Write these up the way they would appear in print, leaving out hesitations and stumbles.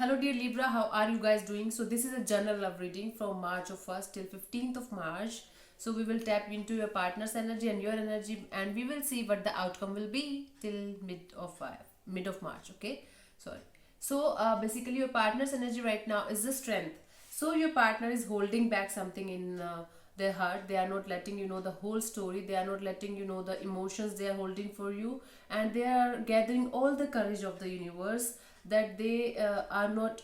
Hello dear Libra, how are you guys doing? So this is a general love reading from March of 1st till 15th of March. So we will tap into your partner's energy and your energy, and we will see what the outcome will be till mid of March, okay? Sorry. So basically your partner's energy right now is the strength. So your partner is holding back something in their heart. They are not letting you know the whole story. They are not letting you know the emotions they are holding for you, and they are gathering all the courage of the universe that they are not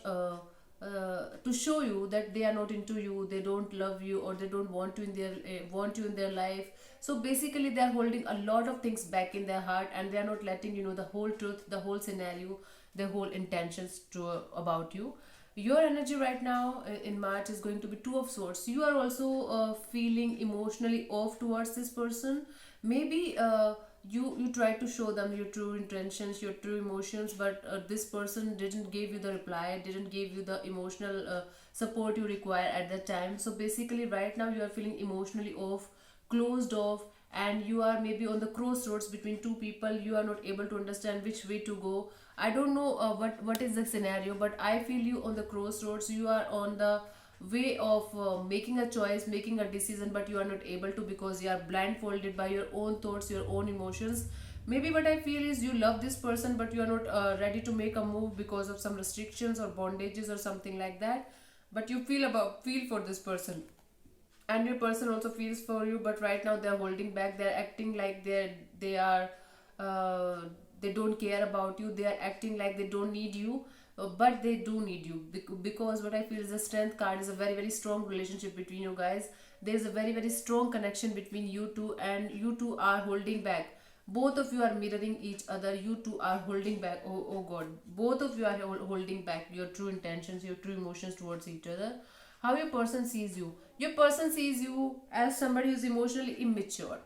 to show you that they are not into you, they don't love you, or they don't want to in their want you in their life. So basically they are holding a lot of things back in their heart, and they are not letting you know the whole truth, the whole scenario, the whole intentions to about you. Your energy right now in March is going to be two of swords. You are also feeling emotionally off towards this person. Maybe you try to show them your true intentions, your true emotions, but this person didn't give you the reply, didn't give you the emotional support you require at that time. So basically right now you are feeling emotionally off, closed off, and you are maybe on the crossroads between two people. You are not able to understand which way to go. I don't know what is the scenario, but I feel you on the crossroads. You are on the way of making a choice, making a decision, but you are not able to because you are blindfolded by your own thoughts, your own emotions. Maybe what I feel is you love this person, but you are not ready to make a move because of some restrictions or bondages or something like that. But you feel for this person, and your person also feels for you, but right now they're holding back. They're acting like they are uh, they don't care about you. They are acting like they don't need you, but they do need you. Because what I feel is the strength card is a very very strong relationship between you guys. There's a very very strong connection between you two, and you two are holding back. Both of you are mirroring each other. You two are holding back. Oh god, both of you are holding back your true intentions, your true emotions towards each other. How your person sees you, your person sees you as somebody who's emotionally immature.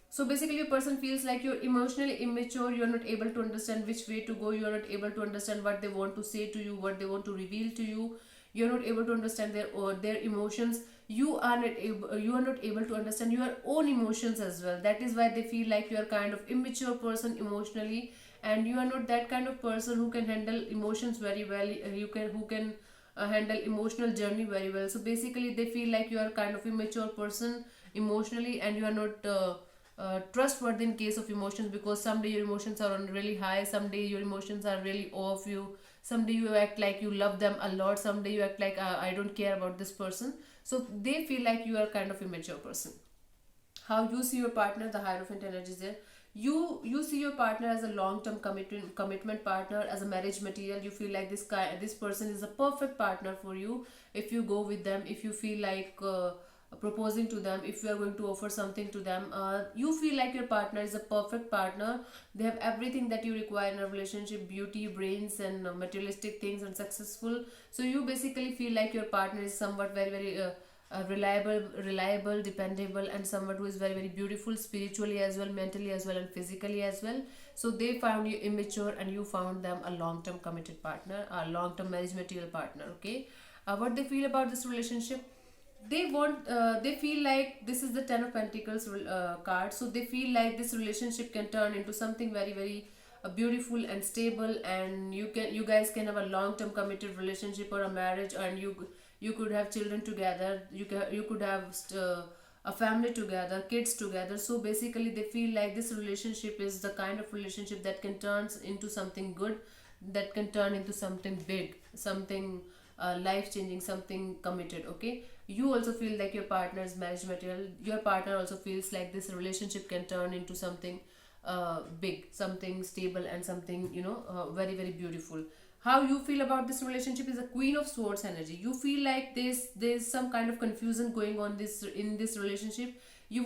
So basically your person feels like you're emotionally immature. You're not able to understand which way to go. You're not able to understand what they want to say to you, what they want to reveal to you. You're not able to understand their emotions. You are not able to understand your own emotions as well. That is why they feel like you are kind of immature person emotionally, and you are not that kind of person who can handle emotions very well. You can who can handle emotional journey very well. So basically they feel like you are kind of immature person emotionally, and you are not trustworthy in case of emotions, because someday your emotions are on really high, someday your emotions are really off you, someday you act like you love them a lot, someday you act like I don't care about this person. So they feel like you are kind of immature person. How you see your partner, the Hierophant energy is there. You see your partner as a long term commitment partner, as a marriage material. You feel like this person is a perfect partner for you. If you go with them, if you feel like proposing to them, if you are going to offer something to them, you feel like your partner is a perfect partner. They have everything that you require in a relationship: beauty, brains, and materialistic things, and successful. So you basically feel like your partner is somewhat very very reliable, dependable, and someone who is very very beautiful spiritually as well, mentally as well, and physically as well. So they found you immature, and you found them a long term committed partner, a long term marriage material partner. Okay. What they feel about this relationship, they feel like this is the 10 of Pentacles card. So they feel like this relationship can turn into something very very beautiful and stable, and you guys can have a long term committed relationship or a marriage, and you could have children together. You could have a family together, kids together. So basically they feel like this relationship is the kind of relationship that can turn into something good, that can turn into something big, something life changing, something committed. Okay. You also feel like your partner is marriage material. Your partner also feels like this relationship can turn into something big, something stable, and something very very beautiful. How you feel about this relationship is a Queen of Swords energy. You feel like there's some kind of confusion going on this in this relationship. You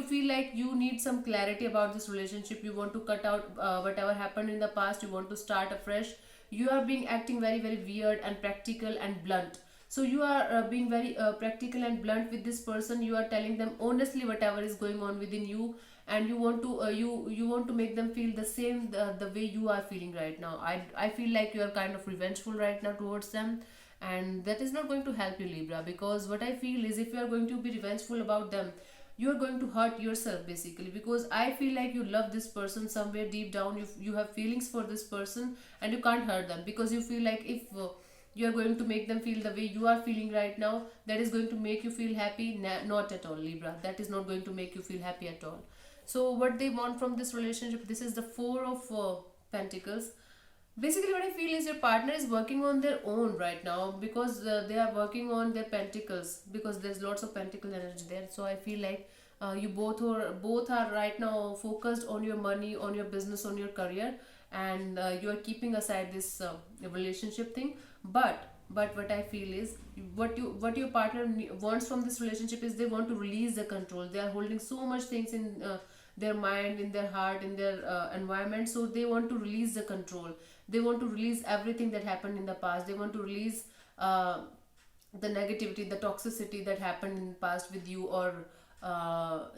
feel like you need some clarity about this relationship. You want to cut out whatever happened in the past. You want to start afresh. You are being acting very very weird and practical and blunt. So you are being very practical and blunt with this person. You are telling them honestly whatever is going on within you, and you want to you want to make them feel the same, the way you are feeling right now. I feel like you are kind of revengeful right now towards them, and that is not going to help you, Libra, because what I feel is if you are going to be revengeful about them, you are going to hurt yourself basically. Because I feel like you love this person somewhere deep down. You have feelings for this person, and you can't hurt them, because you feel like you are going to make them feel the way you are feeling right now, that is going to make you feel happy. Not at all, Libra, that is not going to make you feel happy at all. So what they want from this relationship, this is the Four of Pentacles. Basically what I feel is your partner is working on their own right now, because they are working on their pentacles, because there's lots of pentacle energy there. So I feel like you both are right now focused on your money, on your business, on your career, and you are keeping aside this relationship thing. But what I feel is, what your partner wants from this relationship is, they want to release the control. They are holding so much things in their mind, in their heart, in their environment. So they want to release the control. They want to release everything that happened in the past. They want to release the negativity, the toxicity that happened in the past with you, or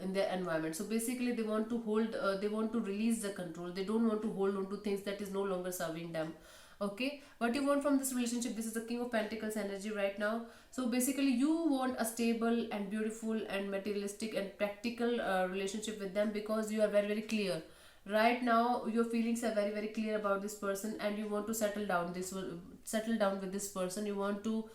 in their environment. So basically they want to they want to release the control. They don't want to hold on to things that is no longer serving them. Okay, what you want from this relationship, this is the King of Pentacles energy right now. So basically you want a stable and beautiful and materialistic and practical relationship with them, because you are very very clear right now. Your feelings are very very clear about this person, and you want to settle down with this person. You want to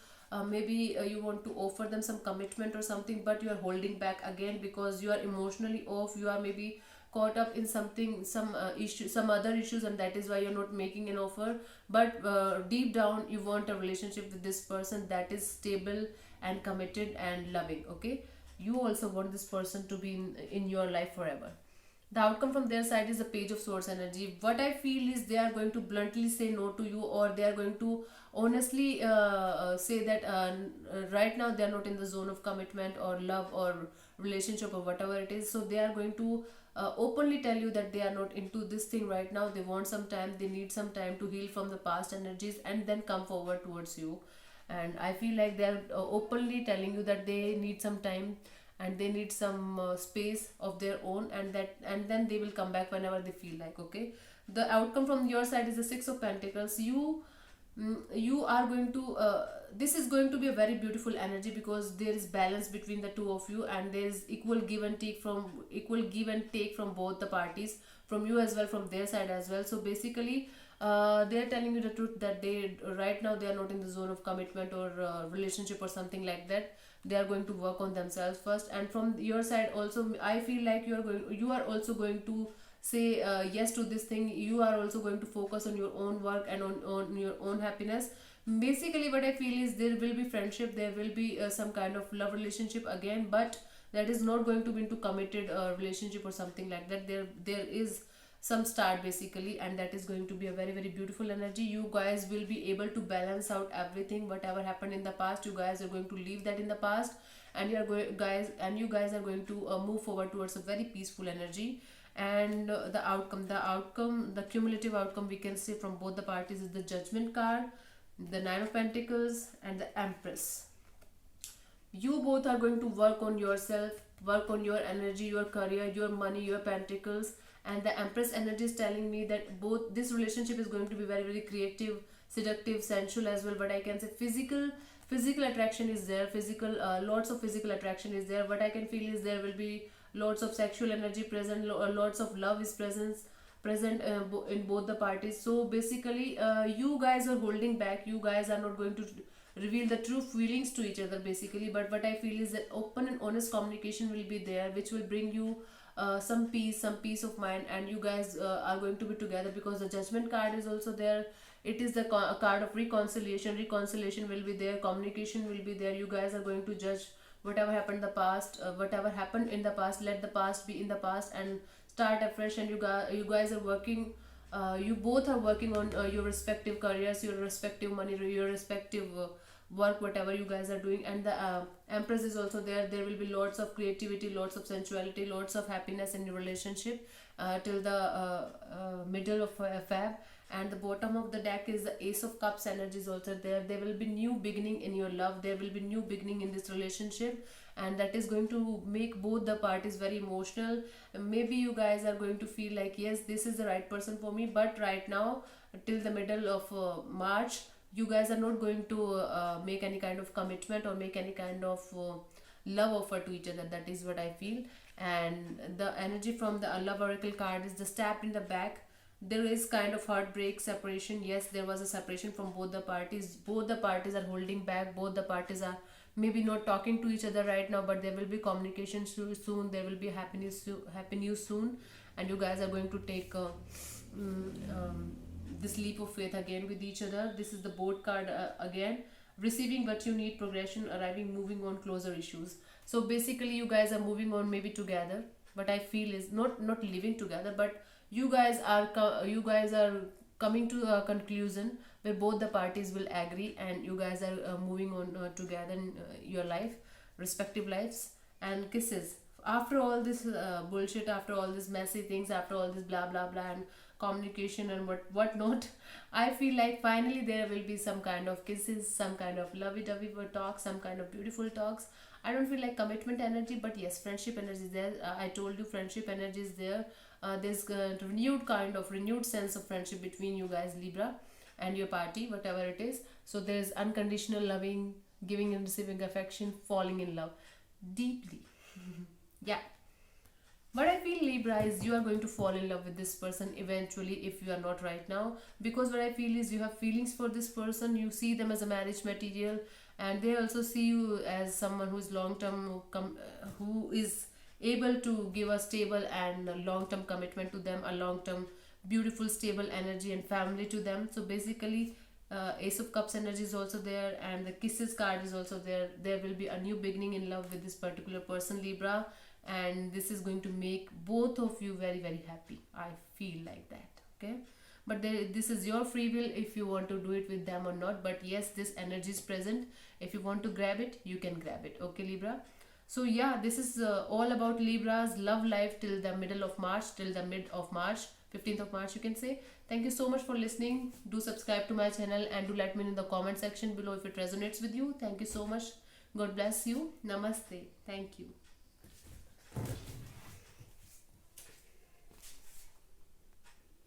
maybe you want to offer them some commitment or something, but you are holding back again, because you are emotionally off. You are maybe caught up in something, some issue, some other issues, and that is why you're not making an offer. But deep down you want a relationship with this person that is stable and committed and loving. Okay, you also want this person to be in your life forever. The outcome from their side is the Page of Swords energy. What I feel is, they are going to bluntly say no to you, or they are going to honestly say that right now they are not in the zone of commitment or love or relationship or whatever it is. So they are going to openly tell you that they are not into this thing right now. They want some time, they need some time to heal from the past energies and then come forward towards you. And I feel like they are openly telling you that they need some time, and they need some space of their own, and then they will come back whenever they feel like. Okay, the outcome from your side is the Six of Pentacles. You are going to this is going to be a very beautiful energy, because there is balance between the two of you, and there is equal give and take from both the parties, from you as well, from their side as well. So basically they are telling you the truth, that they right now they are not in the zone of commitment or relationship or something like that. They are going to work on themselves first. And from your side also, I feel like you are also going to say yes to this thing. You are also going to focus on your own work and on your own happiness. Basically what I feel is, there will be friendship, there will be some kind of love relationship again, but that is not going to be into committed relationship or something like that. There is some start basically, and that is going to be a very very beautiful energy. You guys will be able to balance out everything. Whatever happened in the past, you guys are going to leave that in the past, and you guys are going to move forward towards a very peaceful energy. And the cumulative outcome we can say from both the parties is the Judgment card, the Nine of Pentacles, and the Empress. You both are going to work on yourself, work on your energy, your career, your money, your pentacles. And the Empress energy is telling me that both this relationship is going to be very very creative, seductive, sensual as well. But I can say physical attraction is there, physical lots of physical attraction is there. What I can feel is, there will be lots of sexual energy present, lots of love is present in both the parties. So basically you guys are holding back. You guys are not going to reveal the true feelings to each other basically. But what I feel is that open and honest communication will be there, which will bring you some peace of mind, and you guys are going to be together, because the Judgment card is also there. It is the card of reconciliation will be there, communication will be there. You guys are going to judge whatever happened in the past, let the past be in the past and start afresh. And you guys are working, you both are working on your respective careers, your respective money, your respective work, whatever you guys are doing. And the Empress is also there. There will be lots of creativity, lots of sensuality, lots of happiness in your relationship till the middle of Feb. And the bottom of the deck is the Ace of Cups energy is also there. There will be new beginning in your love, there will be new beginning in this relationship, and that is going to make both the parties very emotional. Maybe you guys are going to feel like, yes, this is the right person for me. But right now, till the middle of March, you guys are not going to make any kind of commitment or make any kind of love offer to each other. That is what I feel. And the energy from the love oracle card is the Stabbed in the Back. there is kind of heartbreak, separation. Yes, there was a separation from both the parties. Both the parties are holding back. Both the parties are maybe not talking to each other right now, but there will be communication soon. There will be happy news soon, and you guys are going to take this leap of faith again with each other. This is the board card again. Receiving what you need, progression, arriving, moving on, closer issues. So basically, you guys are moving on, maybe together. What I feel is not living together, but you guys are coming to a conclusion where both the parties will agree, and you guys are moving on together in your life, respective lives. And kisses after all this bullshit, after all this messy things, after all this blah blah blah and communication and what not, I feel like finally there will be some kind of kisses, some kind of lovey-dovey talk, some kind of beautiful talks. I don't feel like commitment energy, but yes, friendship energy is there. I told you, friendship energy is there. There's a renewed sense of friendship between you guys, Libra, and your party, whatever it is. So there's unconditional loving, giving and receiving affection, falling in love deeply. Yeah. What I feel, Libra, is you are going to fall in love with this person eventually if you are not right now. Because what I feel is you have feelings for this person, you see them as a marriage material, and they also see you as someone who is long term, who is able to give a stable and long term commitment to them, a long term, beautiful, stable energy and family to them. So basically, Ace of Cups energy is also there, and the Kisses card is also there. There will be a new beginning in love with this particular person, Libra, and this is going to make both of you very very happy. I feel like that. Okay, but this is your free will if you want to do it with them or not. But yes, this energy is present. If you want to grab it, you can grab it. Okay, Libra. So yeah, this is all about Libra's love life till the middle of March, till the mid of March, 15th of March, you can say. Thank you so much for listening. Do subscribe to my channel and do let me know in the comment section below if it resonates with you. Thank you so much. God bless you. Namaste. Thank you.